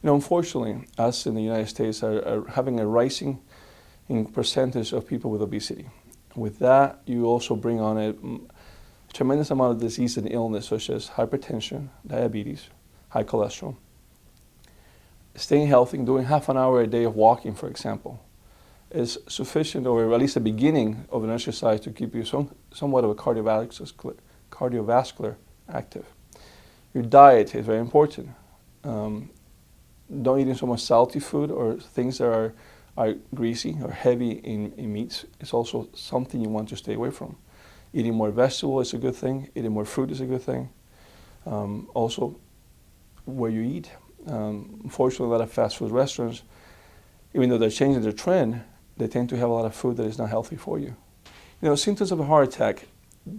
Unfortunately, us in the United States are having a rising in percentage of people with obesity. With that, you also bring on a tremendous amount of disease and illness, such as hypertension, diabetes, high cholesterol. Staying healthy, doing half an hour a day of walking, for example, is sufficient, or at least the beginning of an exercise, to keep you somewhat of a cardiovascular active. Your diet is very important. Don't eat so much salty food or things that are greasy or heavy in meats. It's also something you want to stay away from. Eating more vegetable is a good thing. Eating more fruit is a good thing. Also, where you eat. Unfortunately, a lot of fast food restaurants, even though they're changing their trend, they tend to have a lot of food that is not healthy for you. Symptoms of a heart attack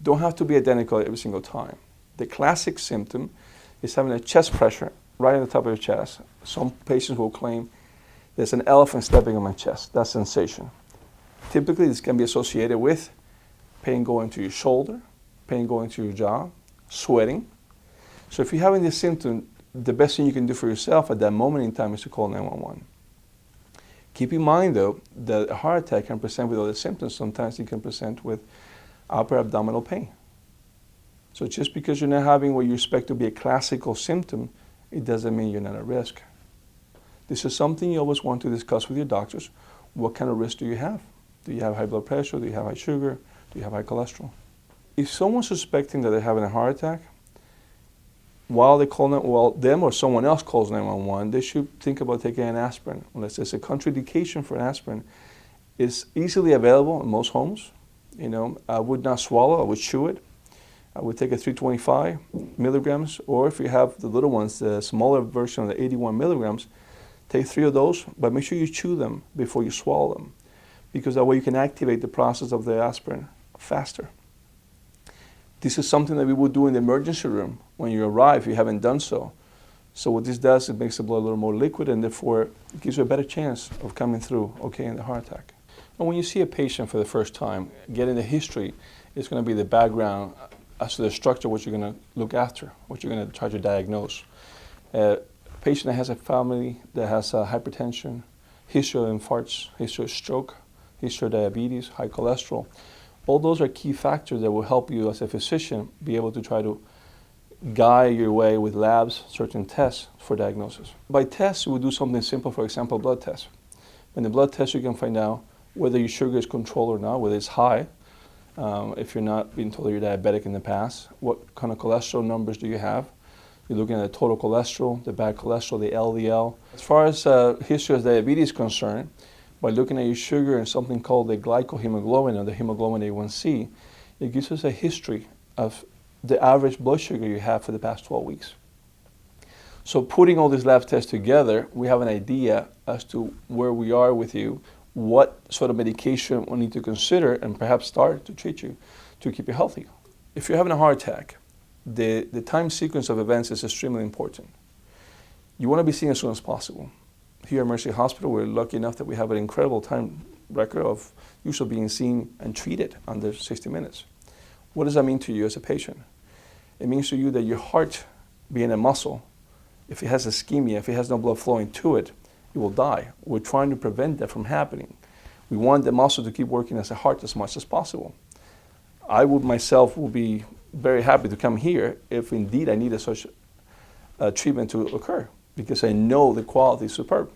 don't have to be identical every single time. The classic symptom is having a chest pressure right on the top of your chest. Some patients will claim there's an elephant stepping on my chest, that sensation. Typically, this can be associated with pain going to your shoulder, pain going to your jaw, sweating. So if you're having this symptom, the best thing you can do for yourself at that moment in time is to call 911. Keep in mind, though, that a heart attack can present with other symptoms. Sometimes it can present with upper abdominal pain. So just because you're not having what you expect to be a classical symptom, it doesn't mean you're not at risk. This is something you always want to discuss with your doctors. What kind of risk do you have? Do you have high blood pressure? Do you have high sugar? Do you have high cholesterol? If someone's suspecting that they're having a heart attack, while them or someone else calls 911, they should think about taking an aspirin. Unless there's a contraindication for an aspirin, it's easily available in most homes. I would not swallow, I would chew it. I would take a 325 milligrams, or if you have the little ones, the smaller version of the 81 milligrams, take 3 of those, but make sure you chew them before you swallow them, because that way you can activate the process of the aspirin faster. This is something that we would do in the emergency room when you arrive if you haven't done so. So what this does, it makes the blood a little more liquid, and therefore it gives you a better chance of coming through okay in the heart attack. And when you see a patient for the first time, getting the history is going to be the background as to the structure, what you're going to look after, what you're going to try to diagnose. A patient that has a family that has hypertension, history of infarcts, history of stroke, history of diabetes, high cholesterol, all those are key factors that will help you as a physician be able to try to guide your way with labs, certain tests for diagnosis. By tests, we do something simple, for example, blood tests. In the blood test, you can find out whether your sugar is controlled or not, whether it's high, if you're not being told you're diabetic in the past, what kind of cholesterol numbers do you have. You're looking at the total cholesterol, the bad cholesterol, the LDL. As far as history of diabetes is concerned, by looking at your sugar and something called the glycohemoglobin or the hemoglobin A1C, it gives us a history of the average blood sugar you have for the past 12 weeks. So putting all these lab tests together, we have an idea as to where we are with you, what sort of medication we need to consider and perhaps start to treat you to keep you healthy. If you're having a heart attack, the time sequence of events is extremely important. You want to be seen as soon as possible. Here at Mercy Hospital, we're lucky enough that we have an incredible time record of usually being seen and treated under 60 minutes. What does that mean to you as a patient? It means to you that your heart, being a muscle, if it has ischemia, if it has no blood flowing to it, it will die. We're trying to prevent that from happening. We want the muscle to keep working as a heart as much as possible. I would myself will be very happy to come here if indeed I needed such treatment to occur, because I know the quality is superb.